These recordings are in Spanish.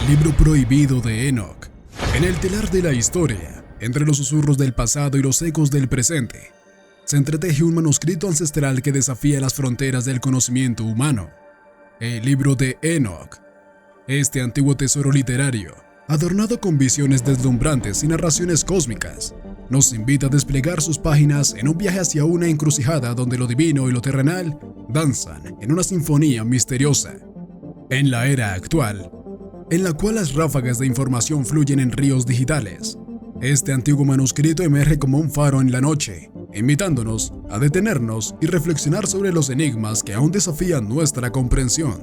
libro prohibido de Enoch. En el telar de la historia, entre los susurros del pasado y los ecos del presente, se entreteje un manuscrito ancestral que desafía las fronteras del conocimiento humano. El libro de Enoch. Este antiguo tesoro literario, adornado con visiones deslumbrantes y narraciones cósmicas, nos invita a desplegar sus páginas en un viaje hacia una encrucijada donde lo divino y lo terrenal danzan en una sinfonía misteriosa. En la era actual, en la cual las ráfagas de información fluyen en ríos digitales, este antiguo manuscrito emerge como un faro en la noche, invitándonos a detenernos y reflexionar sobre los enigmas que aún desafían nuestra comprensión.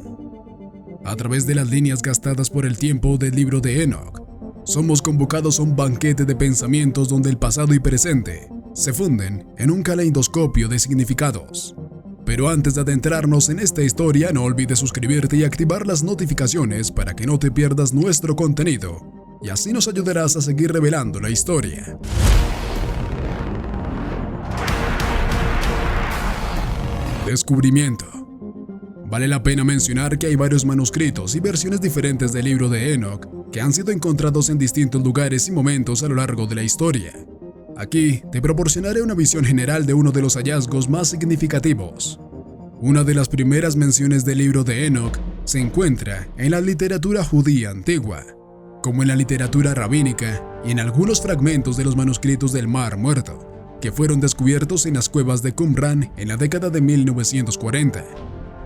A través de las líneas gastadas por el tiempo del libro de Enoch, somos convocados a un banquete de pensamientos donde el pasado y presente se funden en un caleidoscopio de significados. Pero antes de adentrarnos en esta historia, no olvides suscribirte y activar las notificaciones para que no te pierdas nuestro contenido, y así nos ayudarás a seguir revelando la historia. Descubrimiento. Vale la pena mencionar que hay varios manuscritos y versiones diferentes del libro de Enoch que han sido encontrados en distintos lugares y momentos a lo largo de la historia. Aquí te proporcionaré una visión general de uno de los hallazgos más significativos. Una de las primeras menciones del libro de Enoch se encuentra en la literatura judía antigua, como en la literatura rabínica y en algunos fragmentos de los manuscritos del Mar Muerto, que fueron descubiertos en las cuevas de Qumran en la década de 1940.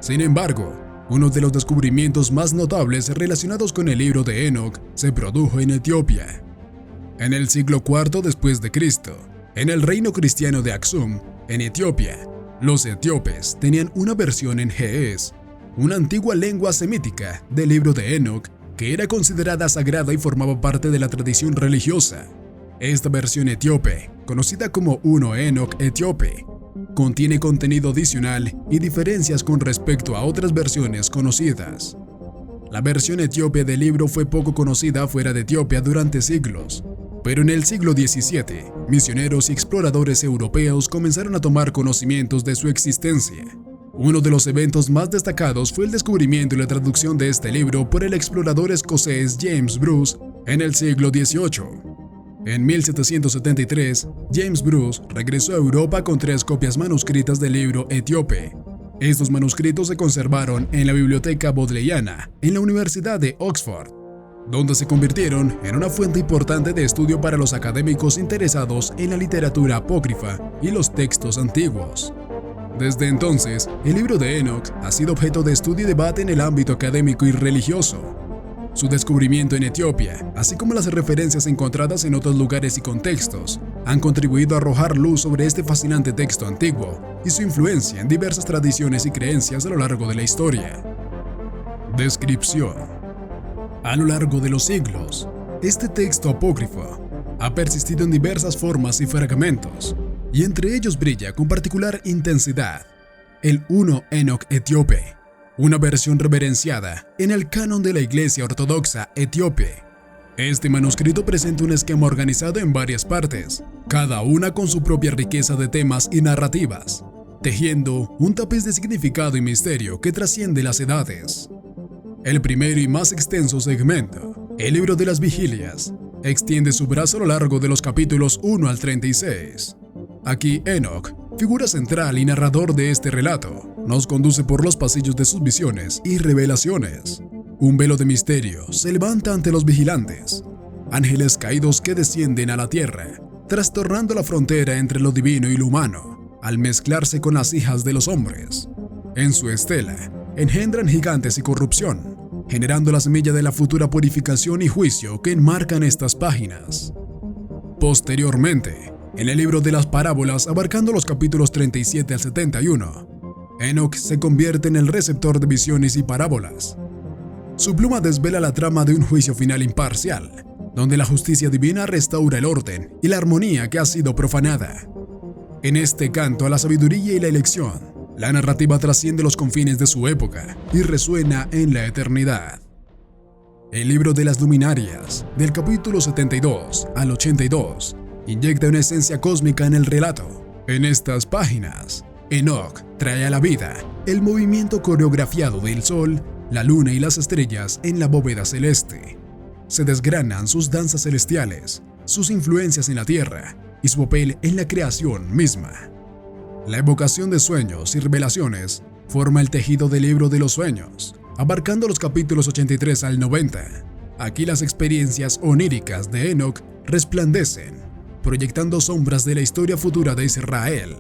Sin embargo, uno de los descubrimientos más notables relacionados con el libro de Enoch se produjo en Etiopía. En el siglo IV después de Cristo, en el reino cristiano de Aksum, en Etiopía, los etíopes tenían una versión en Ge'ez, una antigua lengua semítica del libro de Enoch que era considerada sagrada y formaba parte de la tradición religiosa. Esta versión etíope, conocida como Uno Enoch etíope, contiene contenido adicional y diferencias con respecto a otras versiones conocidas. La versión etíope del libro fue poco conocida fuera de Etiopía durante siglos, pero en el siglo XVII, misioneros y exploradores europeos comenzaron a tomar conocimientos de su existencia. Uno de los eventos más destacados fue el descubrimiento y la traducción de este libro por el explorador escocés James Bruce en el siglo XVIII. En 1773, James Bruce regresó a Europa con 3 copias manuscritas del libro etíope. Estos manuscritos se conservaron en la Biblioteca Bodleiana en la Universidad de Oxford, donde se convirtieron en una fuente importante de estudio para los académicos interesados en la literatura apócrifa y los textos antiguos. Desde entonces, el libro de Enoch ha sido objeto de estudio y debate en el ámbito académico y religioso. Su descubrimiento en Etiopía, así como las referencias encontradas en otros lugares y contextos, han contribuido a arrojar luz sobre este fascinante texto antiguo y su influencia en diversas tradiciones y creencias a lo largo de la historia. Descripción. A lo largo de los siglos, este texto apócrifo ha persistido en diversas formas y fragmentos, y entre ellos brilla con particular intensidad el Uno Enoch etíope, una versión reverenciada en el canon de la Iglesia Ortodoxa etíope. Este manuscrito presenta un esquema organizado en varias partes, cada una con su propia riqueza de temas y narrativas, tejiendo un tapiz de significado y misterio que trasciende las edades. El primero y más extenso segmento, el libro de las vigilias, extiende su brazo a lo largo de los capítulos 1 al 36. Aquí Enoch, figura central y narrador de este relato, nos conduce por los pasillos de sus visiones y revelaciones. Un velo de misterio se levanta ante los vigilantes, ángeles caídos que descienden a la tierra, trastornando la frontera entre lo divino y lo humano, al mezclarse con las hijas de los hombres. En su estela, engendran gigantes y corrupción, generando la semilla de la futura purificación y juicio que enmarcan estas páginas. Posteriormente, en el libro de las parábolas, abarcando los capítulos 37 al 71, Enoch se convierte en el receptor de visiones y parábolas. Su pluma desvela la trama de un juicio final imparcial, donde la justicia divina restaura el orden y la armonía que ha sido profanada. En este canto a la sabiduría y la elección, la narrativa trasciende los confines de su época y resuena en la eternidad. El libro de las luminarias, del capítulo 72 al 82, inyecta una esencia cósmica en el relato. En estas páginas, Enoch trae a la vida el movimiento coreografiado del sol, la luna y las estrellas en la bóveda celeste, se desgranan sus danzas celestiales, sus influencias en la tierra y su papel en la creación misma. La evocación de sueños y revelaciones forma el tejido del libro de los sueños, abarcando los capítulos 83 al 90. Aquí las experiencias oníricas de Enoc resplandecen, proyectando sombras de la historia futura de Israel,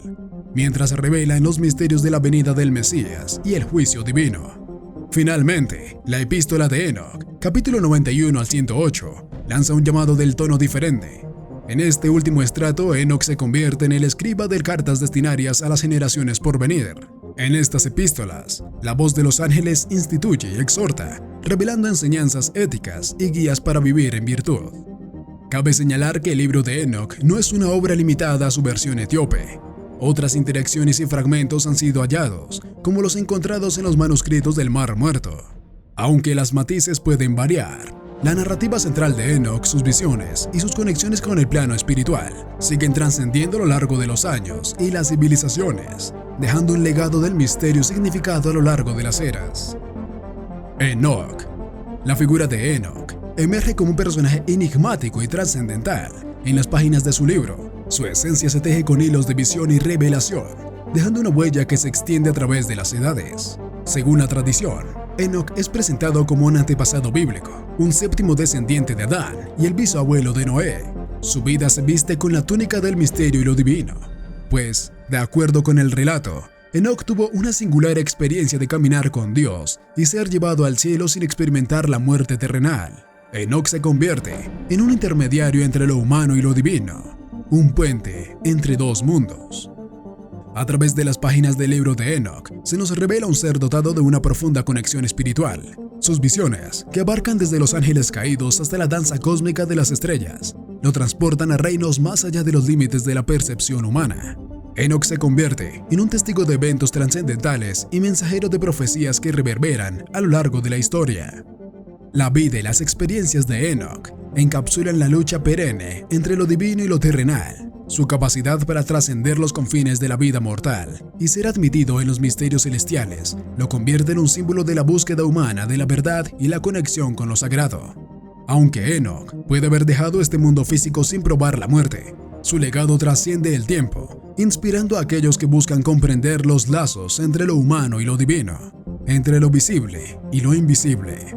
mientras revelan los misterios de la venida del Mesías y el juicio divino. Finalmente, la epístola de Enoc, capítulo 91 al 108, lanza un llamado del tono diferente. En este último estrato, Enoc se convierte en el escriba de cartas destinarias a las generaciones por venir. En estas epístolas, la voz de los ángeles instituye y exhorta, revelando enseñanzas éticas y guías para vivir en virtud. Cabe señalar que el libro de Enoc no es una obra limitada a su versión etíope. Otras interacciones y fragmentos han sido hallados, como los encontrados en los manuscritos del Mar Muerto. Aunque las matices pueden variar, la narrativa central de Enoc, sus visiones y sus conexiones con el plano espiritual siguen trascendiendo a lo largo de los años y las civilizaciones, dejando un legado del misterio significado a lo largo de las eras. Enoc. La figura de Enoc emerge como un personaje enigmático y trascendental en las páginas de su libro. Su esencia se teje con hilos de visión y revelación, dejando una huella que se extiende a través de las edades. Según la tradición, Enoc es presentado como un antepasado bíblico, un séptimo descendiente de Adán y el bisabuelo de Noé. Su vida se viste con la túnica del misterio y lo divino, pues, de acuerdo con el relato, Enoc tuvo una singular experiencia de caminar con Dios y ser llevado al cielo sin experimentar la muerte terrenal. Enoc se convierte en un intermediario entre lo humano y lo divino, un puente entre dos mundos. A través de las páginas del libro de Enoc, se nos revela un ser dotado de una profunda conexión espiritual. Sus visiones, que abarcan desde los ángeles caídos hasta la danza cósmica de las estrellas, lo transportan a reinos más allá de los límites de la percepción humana. Enoc se convierte en un testigo de eventos trascendentales y mensajero de profecías que reverberan a lo largo de la historia. La vida y las experiencias de Enoc encapsulan la lucha perenne entre lo divino y lo terrenal, su capacidad para trascender los confines de la vida mortal y ser admitido en los misterios celestiales lo convierte en un símbolo de la búsqueda humana de la verdad y la conexión con lo sagrado. Aunque Enoc puede haber dejado este mundo físico sin probar la muerte, su legado trasciende el tiempo, inspirando a aquellos que buscan comprender los lazos entre lo humano y lo divino, entre lo visible y lo invisible.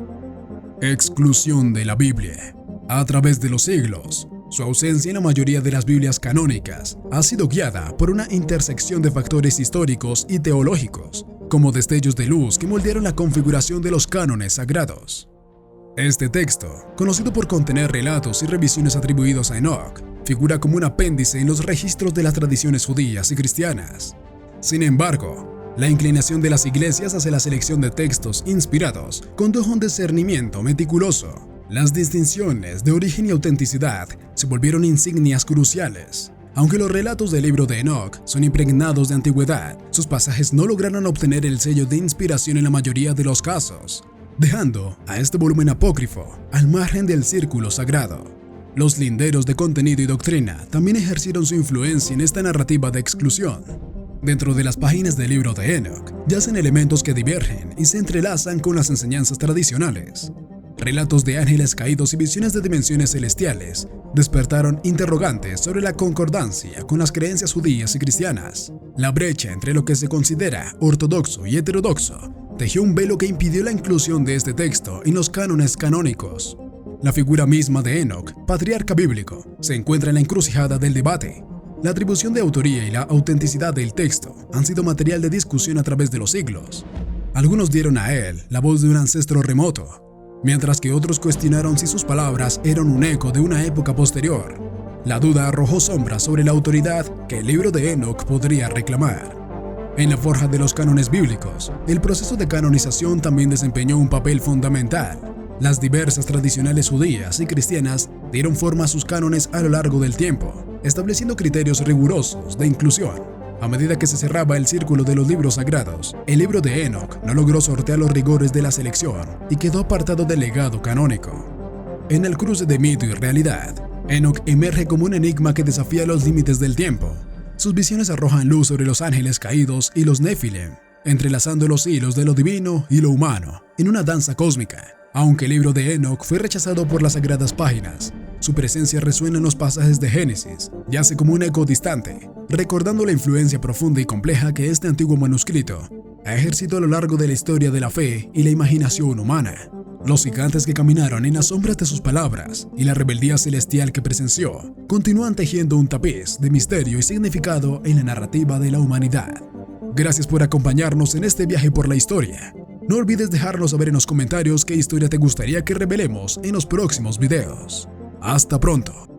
Exclusión de la Biblia. A través de los siglos, su ausencia en la mayoría de las Biblias canónicas ha sido guiada por una intersección de factores históricos y teológicos, como destellos de luz que moldearon la configuración de los cánones sagrados. Este texto, conocido por contener relatos y revisiones atribuidos a Enoc, figura como un apéndice en los registros de las tradiciones judías y cristianas. Sin embargo, la inclinación de las iglesias hacia la selección de textos inspirados condujo a un discernimiento meticuloso. Las distinciones de origen y autenticidad se volvieron insignias cruciales. Aunque los relatos del libro de Enoc son impregnados de antigüedad, sus pasajes no lograron obtener el sello de inspiración en la mayoría de los casos, dejando a este volumen apócrifo al margen del círculo sagrado. Los linderos de contenido y doctrina también ejercieron su influencia en esta narrativa de exclusión. Dentro de las páginas del libro de Enoc yacen elementos que divergen y se entrelazan con las enseñanzas tradicionales. Relatos de ángeles caídos y visiones de dimensiones celestiales despertaron interrogantes sobre la concordancia con las creencias judías y cristianas. La brecha entre lo que se considera ortodoxo y heterodoxo tejió un velo que impidió la inclusión de este texto en los cánones canónicos. La figura misma de Enoc, patriarca bíblico, se encuentra en la encrucijada del debate. La atribución de autoría y la autenticidad del texto han sido material de discusión a través de los siglos. Algunos dieron a él la voz de un ancestro remoto, mientras que otros cuestionaron si sus palabras eran un eco de una época posterior. La duda arrojó sombras sobre la autoridad que el libro de Enoc podría reclamar. En la forja de los cánones bíblicos, el proceso de canonización también desempeñó un papel fundamental. Las diversas tradicionales judías y cristianas dieron forma a sus cánones a lo largo del tiempo, estableciendo criterios rigurosos de inclusión. A medida que se cerraba el círculo de los libros sagrados, el libro de Enoc no logró sortear los rigores de la selección y quedó apartado del legado canónico. En el cruce de mito y realidad, Enoc emerge como un enigma que desafía los límites del tiempo. Sus visiones arrojan luz sobre los ángeles caídos y los Nefilim, entrelazando los hilos de lo divino y lo humano en una danza cósmica. Aunque el libro de Enoch fue rechazado por las sagradas páginas, su presencia resuena en los pasajes de Génesis, yace como un eco distante, recordando la influencia profunda y compleja que este antiguo manuscrito ha ejercido a lo largo de la historia de la fe y la imaginación humana. Los gigantes que caminaron en las sombras de sus palabras y la rebeldía celestial que presenció continúan tejiendo un tapiz de misterio y significado en la narrativa de la humanidad. Gracias por acompañarnos en este viaje por la historia. No olvides dejarnos saber en los comentarios qué historia te gustaría que revelemos en los próximos videos. ¡Hasta pronto!